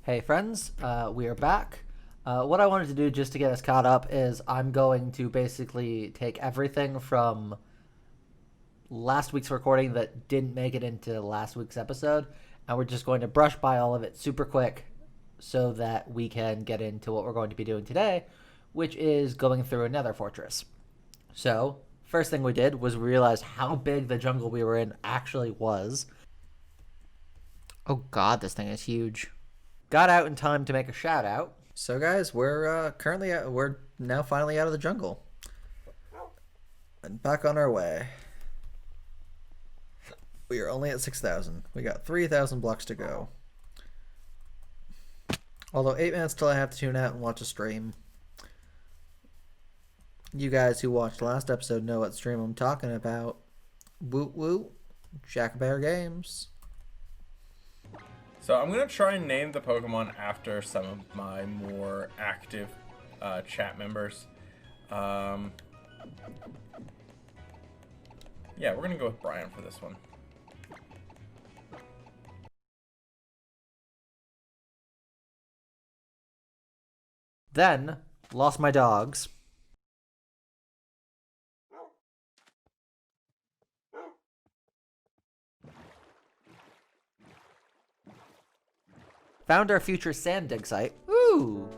Hey friends, we are back. What I wanted to do just to get us caught up is I'm going to basically take everything from last week's recording that didn't make it into last week's episode, and we're just going to brush by all of it super quick so that we can get into what we're going to be doing today, which is going through a Nether fortress. So, first thing we did was realize how big the jungle we were in actually was. Oh god, this thing is huge. Got out in time to make a shout out. So guys, we're now finally out of the jungle and back on our way. We are only at 6,000. We got 3,000 blocks to go. Although 8 minutes till I have to tune out and watch a stream. You guys who watched last episode know what stream I'm talking about. Woot woot, Jack Bear Games. So I'm going to try and name the Pokemon after some of my more active chat members. Yeah, we're going to go with Brian for this one. Then, lost my dogs. Found our future sand dig site. Ooh!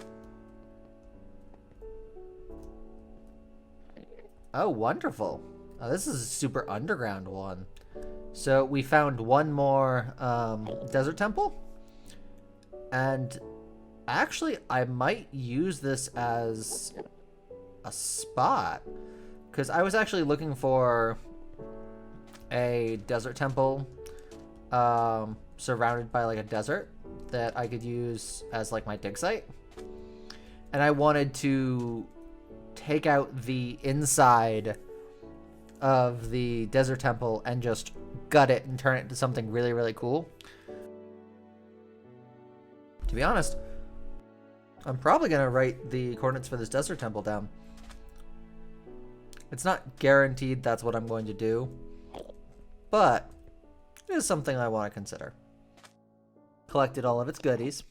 Oh, wonderful. Oh, this is a super underground one. So we found one more desert temple. And actually, I might use this as a spot. Because I was actually looking for a desert temple surrounded by like a desert that I could use as like my dig site. And I wanted to take out the inside of the desert temple and just gut it and turn it into something really, really cool. To be honest, I'm probably going to write the coordinates for this desert temple down. It's not guaranteed that's what I'm going to do, but it is something I want to consider. Collected all of its goodies.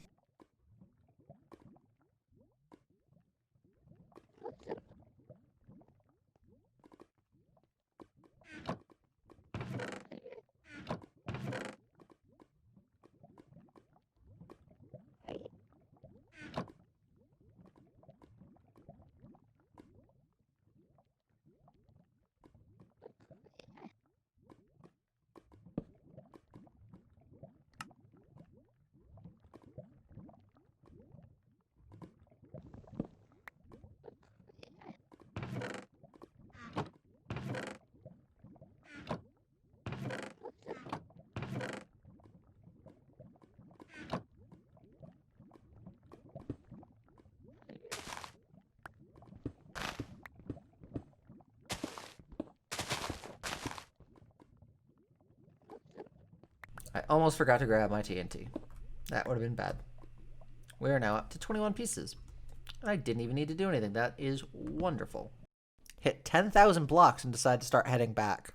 I almost forgot to grab my TNT. That would have been bad. We are now up to 21 pieces. I didn't even need to do anything. That is wonderful. Hit 10,000 blocks and decide to start heading back.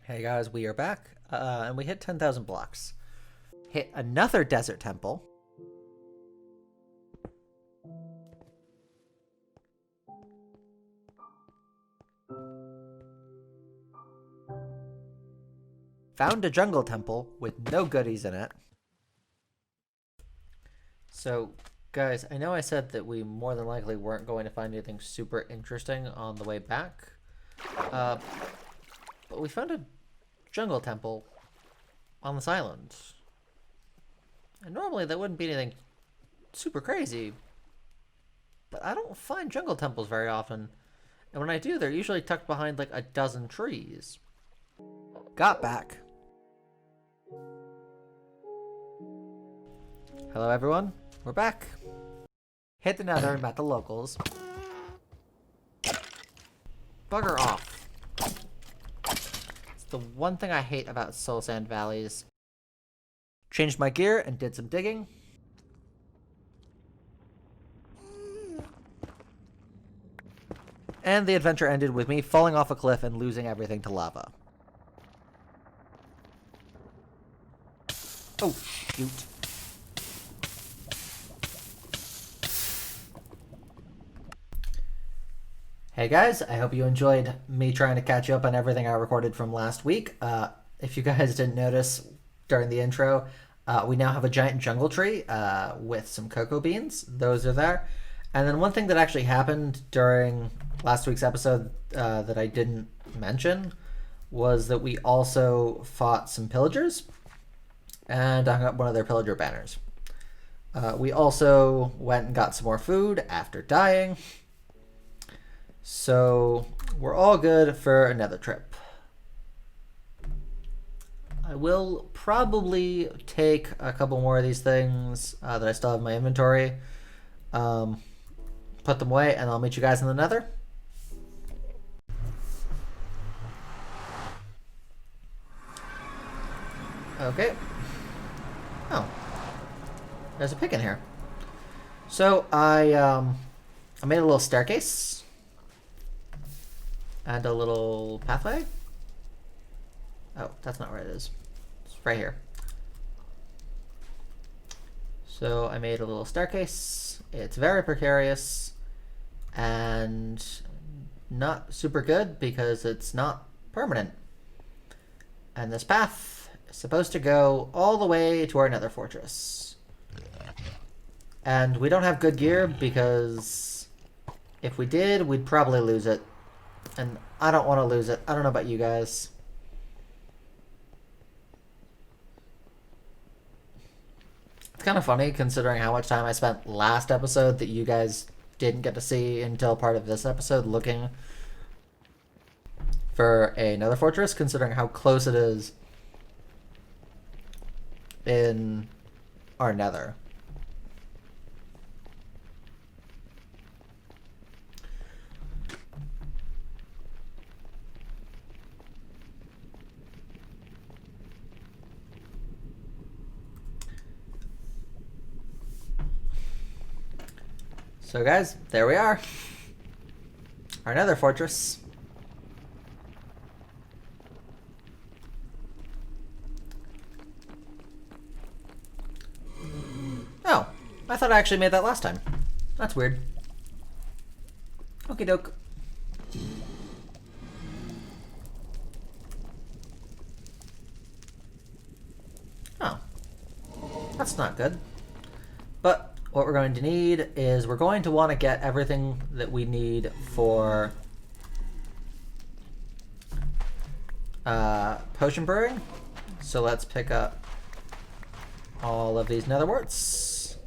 Hey guys, we are back. And we hit 10,000 blocks. Hit another desert temple. Found a jungle temple with no goodies in it. So, guys, I know I said that we more than likely weren't going to find anything super interesting on the way back. But we found a jungle temple on this island. And normally that wouldn't be anything super crazy. But I don't find jungle temples very often. And when I do, they're usually tucked behind like a dozen trees. Got back. Hello everyone, we're back. Hit the Nether and met the locals. Bugger off. It's the one thing I hate about Soul Sand Valleys. Changed my gear and did some digging. And the adventure ended with me falling off a cliff and losing everything to lava. Oh, shoot. Hey guys, I hope you enjoyed me trying to catch you up on everything I recorded from last week. If you guys didn't notice during the intro, we now have a giant jungle tree with some cocoa beans. Those are there. And then one thing that actually happened during last week's episode that I didn't mention was that we also fought some pillagers and hung up one of their pillager banners. We also went and got some more food after dying. So we're all good for another trip. I will probably take a couple more of these things that I still have in my inventory, put them away, and I'll meet you guys in the Nether. Okay. Oh, there's a pick in here. So I made a little staircase. And a little pathway. Oh, that's not where it is. It's right here. So I made a little staircase. It's very precarious and not super good because it's not permanent. And this path is supposed to go all the way to our nether fortress. And we don't have good gear because if we did, we'd probably lose it. And I don't want to lose it. I don't know about you guys. It's kind of funny considering how much time I spent last episode that you guys didn't get to see until part of this episode looking for another fortress, considering how close it is in our nether. So guys, there we are. Our nether fortress. Oh, I thought I actually made that last time. That's weird. Okie doke. Oh, that's not good. But what we're going to need is we're going to want to get everything that we need for potion brewing. So let's pick up all of these nether warts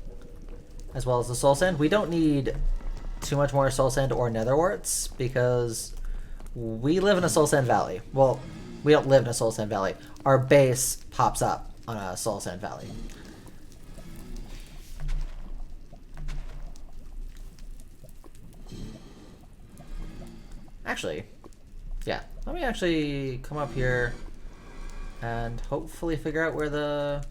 as well as the soul sand. We don't need too much more soul sand or nether warts because we live in a soul sand valley. Well, we don't live in a soul sand valley. Our base pops up on a soul sand valley. Actually, yeah, let me actually come up here and hopefully figure out where the...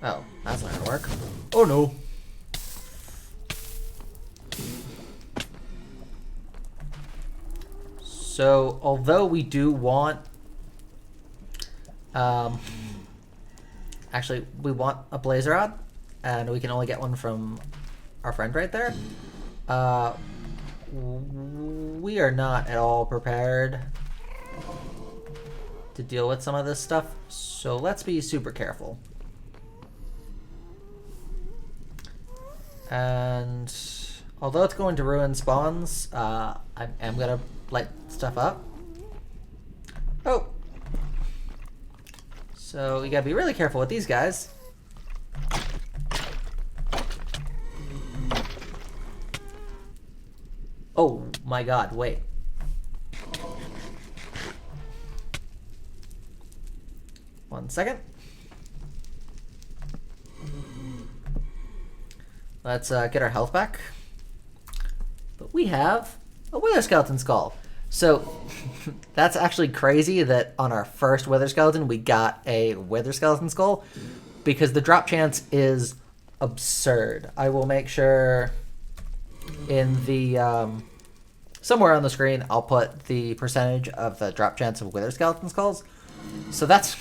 Oh, that's not gonna work. Oh no. So, although we do want... actually, we want a blazer rod, and we can only get one from our friend right there. We are not at all prepared to deal with some of this stuff, so let's be super careful. And although it's going to ruin spawns, I am gonna light stuff up. Oh! So you gotta be really careful with these guys. Oh my god, wait. One second. Let's get our health back. But we have a wither skeleton skull. So that's actually crazy that on our first wither skeleton we got a wither skeleton skull because the drop chance is absurd. I will make sure in the somewhere on the screen I'll put the percentage of the drop chance of wither skeleton skulls. So that's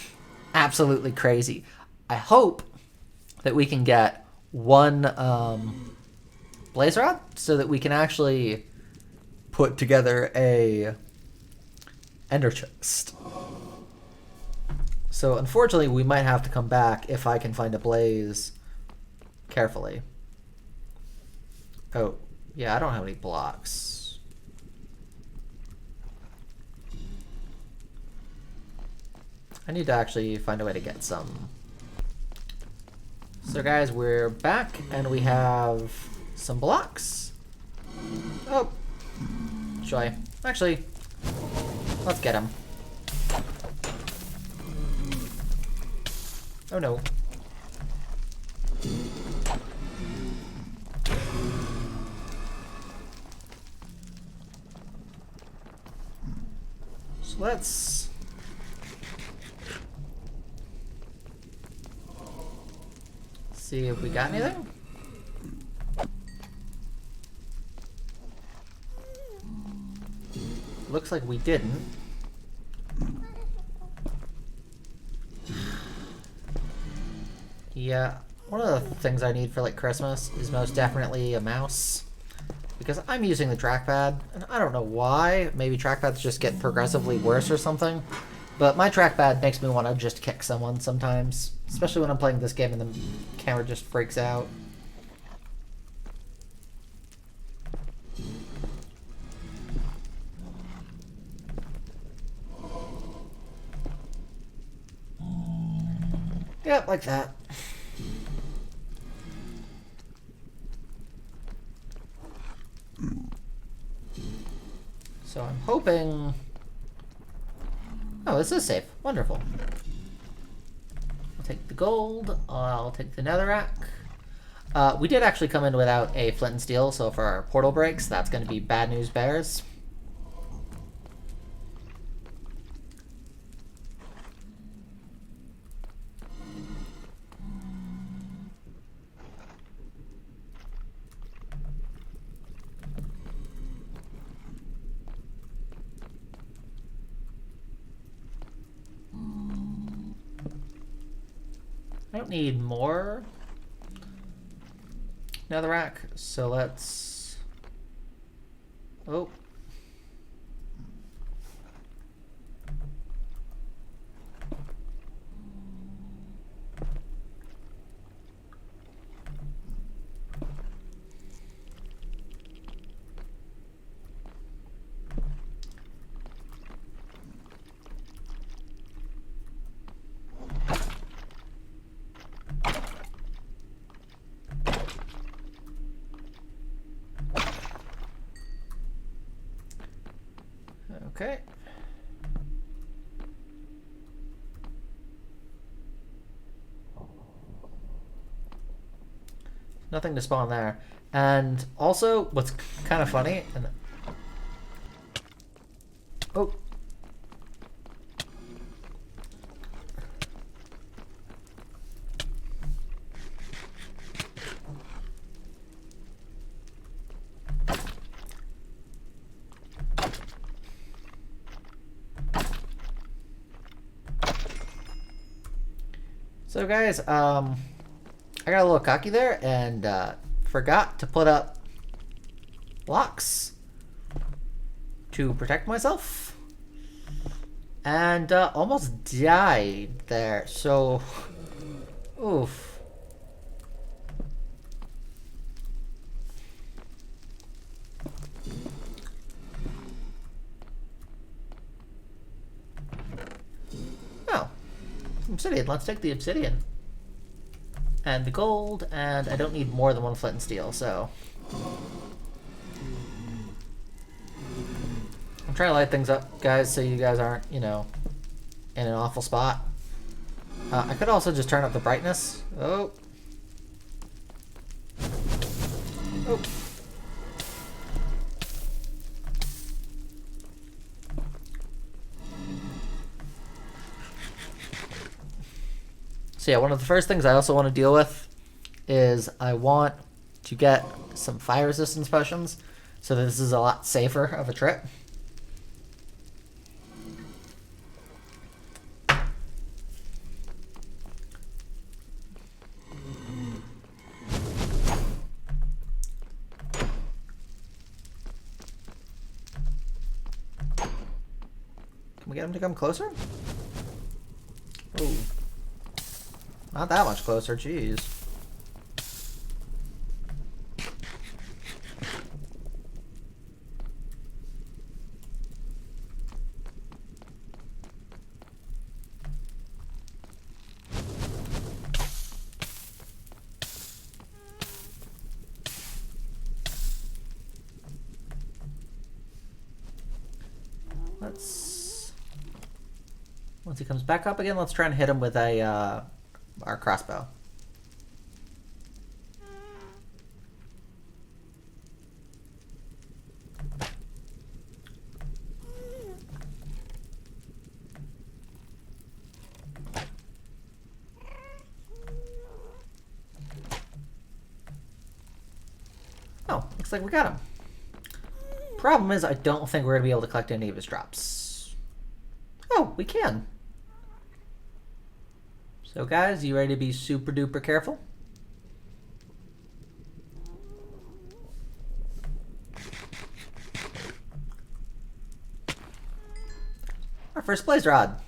absolutely crazy. I hope that we can get one blaze rod so that we can actually put together a ender chest. So unfortunately, we might have to come back if I can find a blaze carefully. Oh, yeah, I don't have any blocks. I need to actually find a way to get some. So guys, we're back and we have some blocks. Oh, joy. Actually, let's get them. Oh no. So let's see if we got anything. Looks like we didn't. Yeah, one of the things I need for like Christmas is most definitely a mouse. Because I'm using the trackpad, and I don't know why. Maybe trackpads just get progressively worse or something. But my trackpad makes me want to just kick someone sometimes. Especially when I'm playing this game and the camera just freaks out. Yep, like that. So I'm hoping... Oh, this is safe. Wonderful. I'll take the gold. I'll take the netherrack. We did actually come in without a flint and steel, so for our portal breaks, that's going to be bad news bears. I don't need more netherrack, so let's... Oh. Okay. Nothing to spawn there. And also, what's kind of funny... Oh. So guys, I got a little cocky there and forgot to put up blocks to protect myself and almost died there. So, oof. Oh. Obsidian. Let's take the obsidian. And the gold, and I don't need more than one flint and steel, so... I'm trying to light things up, guys, so you guys aren't, you know, in an awful spot. I could also just turn up the brightness. Oh. Oh. So yeah, one of the first things I also want to deal with is I want to get some fire resistance potions so that this is a lot safer of a trip. get him to come closer? Ooh. Not that much closer, jeez. Once he comes back up again, let's try and hit him with a our crossbow. Oh, looks like we got him. Problem is, I don't think we're going to be able to collect any of his drops. Oh, we can. So guys, you ready to be super duper careful? Our first blaze rod.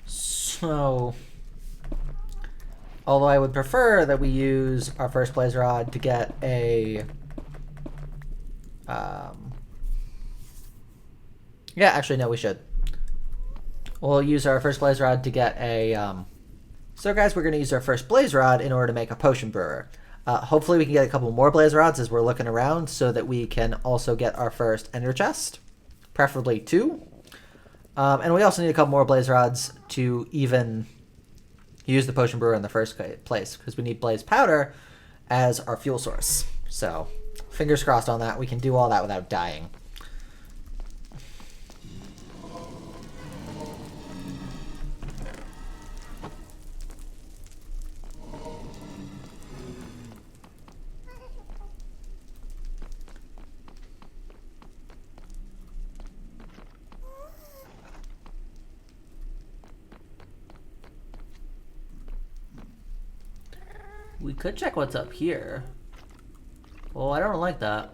So, although I would prefer that we use our first blaze rod to get a yeah, actually no, we should. We'll use our first blaze rod to get a so guys, we're going to use our first blaze rod in order to make a potion brewer. Hopefully we can get a couple more blaze rods as we're looking around so that we can also get our first ender chest, preferably 2. And we also need a couple more blaze rods to even use the potion brewer in the first place, because we need blaze powder as our fuel source. So fingers crossed on that. We can do all that without dying. We could check what's up here. Oh, I don't like that.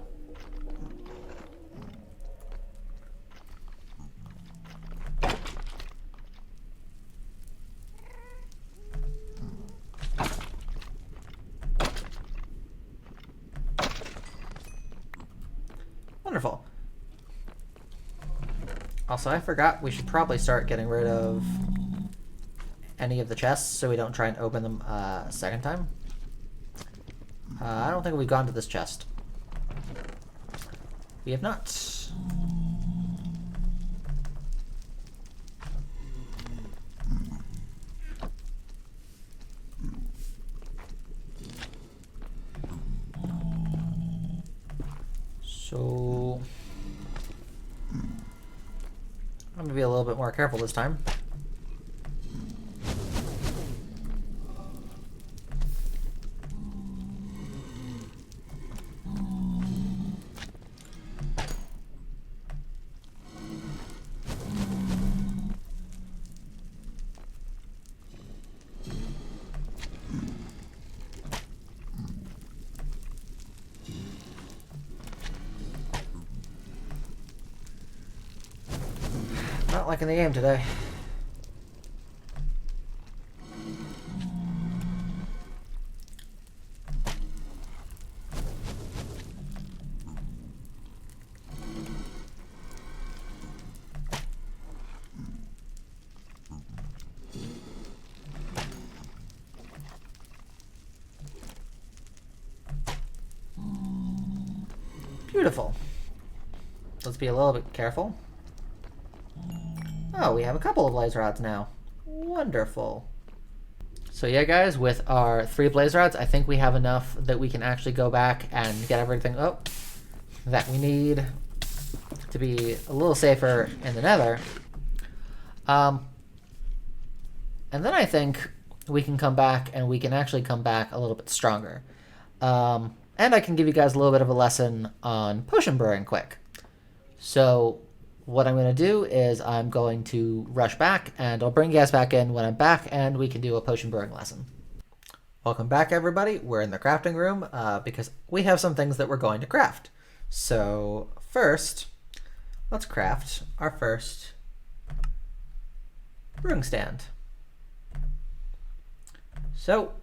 Wonderful. Also, I forgot we should probably start getting rid of any of the chests so we don't try and open them a second time. I don't think we've gone to this chest. We have not. So I'm going to be a little bit more careful this time. Not liking the game today. Beautiful. Let's be a little bit careful. Oh, we have a couple of blaze rods now. Wonderful. So yeah, guys, with our 3 blaze rods, I think we have enough that we can actually go back and get everything that we need to be a little safer in the Nether. And then I think we can come back and we can actually come back a little bit stronger. And I can give you guys a little bit of a lesson on potion brewing quick. So what I'm going to do is I'm going to rush back, and I'll bring you guys back in when I'm back, and we can do a potion brewing lesson. Welcome back, everybody. We're in the crafting room because we have some things that we're going to craft. So first, let's craft our first brewing stand. So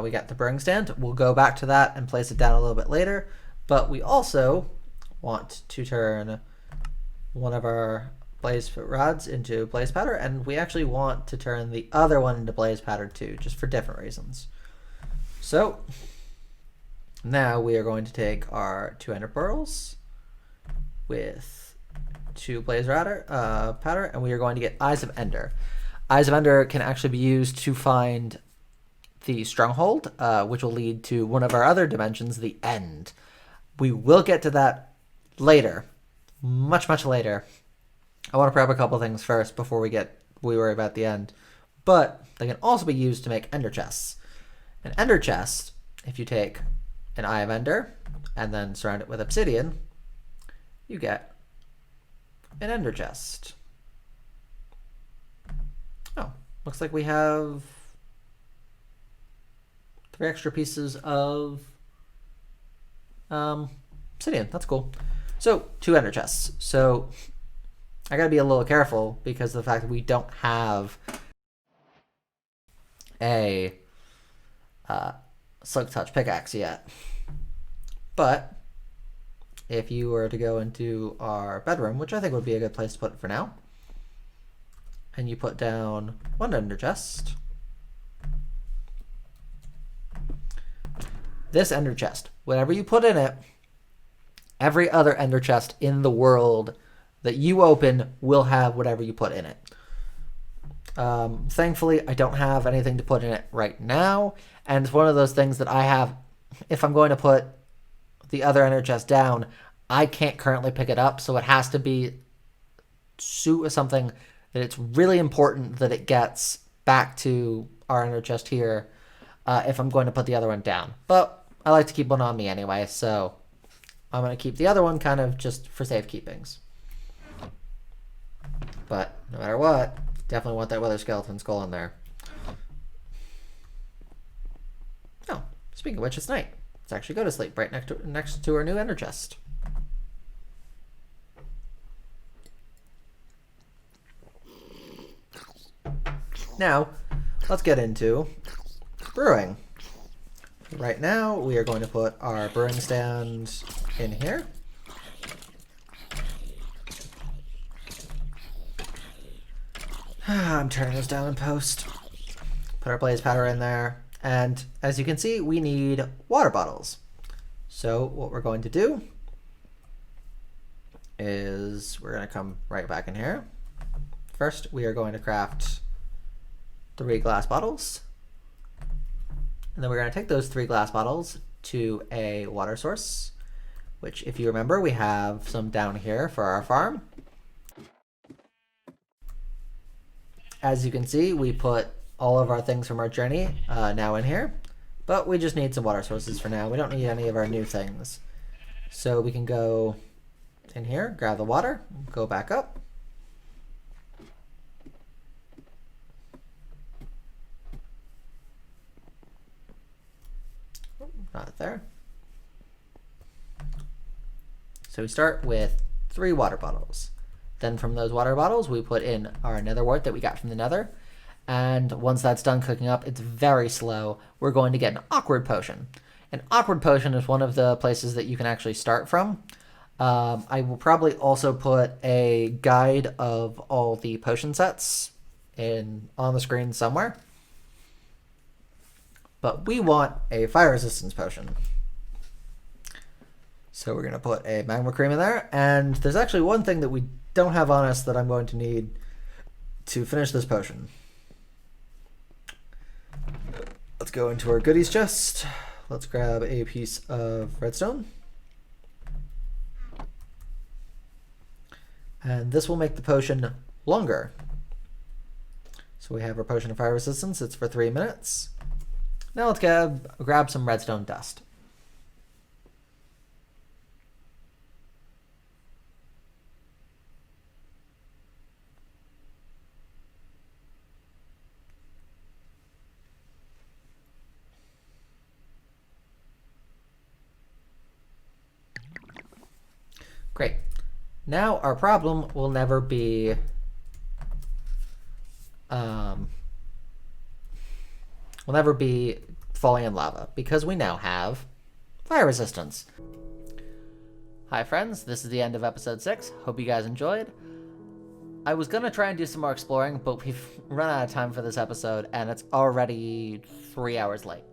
we got the brewing stand. We'll go back to that and place it down a little bit later. But we also want to turn one of our blaze rods into blaze powder, and we actually want to turn the other one into blaze powder too, just for different reasons. So now we are going to take our 2 ender pearls with 2 blaze powder, and we are going to get Eyes of Ender. Eyes of Ender can actually be used to find the stronghold, which will lead to one of our other dimensions, the end. We will get to that later, much later. I want to prep a couple things first before we worry about the end. But they can also be used to make ender chests. An ender chest, if you take an Eye of Ender and then surround it with obsidian, you get an ender chest. Oh, looks like we have 3 extra pieces of obsidian. That's cool. So 2 ender chests. So I gotta be a little careful because of the fact that we don't have a Silk Touch pickaxe yet. But if you were to go into our bedroom, which I think would be a good place to put it for now, and you put down 1 ender chest, this ender chest, whatever you put in it, every other ender chest in the world that you open will have whatever you put in it. Thankfully, I don't have anything to put in it right now, and it's one of those things that I have, if I'm going to put the other ender chest down, I can't currently pick it up, so it has to be something that it's really important that it gets back to our ender chest here if I'm going to put the other one down. But I like to keep one on me anyway, so I'm going to keep the other one kind of just for safekeepings. But no matter what, definitely want that Wither Skeleton skull in there. Oh, speaking of which, it's night. Let's actually go to sleep right next to our new ender chest. Now, let's get into brewing. Right now, we are going to put our brewing stand in here. I'm turning this down in post. Put our blaze powder in there. And as you can see, we need water bottles. So what we're going to do is we're going to come right back in here. First, we are going to craft 3 glass bottles. And then we're going to take those 3 glass bottles to a water source, which, if you remember, we have some down here for our farm. As you can see, we put all of our things from our journey now in here, but we just need some water sources for now. We don't need any of our new things. So we can go in here, grab the water, go back up. Not there. So we start with 3 water bottles. Then from those water bottles, we put in our nether wart that we got from the nether. And once that's done cooking up, it's very slow. We're going to get an awkward potion. An awkward potion is one of the places that you can actually start from. I will probably also put a guide of all the potion sets on the screen somewhere. But we want a fire resistance potion. So we're going to put a magma cream in there. And there's actually one thing that we don't have on us that I'm going to need to finish this potion. Let's go into our goodies chest. Let's grab a piece of redstone. And this will make the potion longer. So we have our potion of fire resistance. It's for 3 minutes. Now let's grab some redstone dust. Great. Now our problem will never be will never be falling in lava because we now have fire resistance. Hi friends, this is the end of episode 6. Hope you guys enjoyed. I was going to try and do some more exploring, but we've run out of time for this episode, and it's already 3 hours late.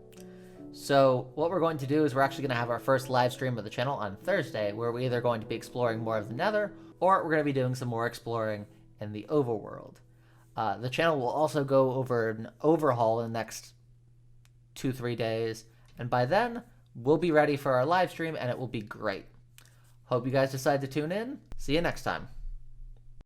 So what we're going to do is we're actually going to have our first live stream of the channel on Thursday, where we're either going to be exploring more of the Nether, or we're going to be doing some more exploring in the overworld. The channel will also go over an overhaul in the next 2-3 days, and by then, we'll be ready for our live stream, and it will be great. Hope you guys decide to tune in. See you next time.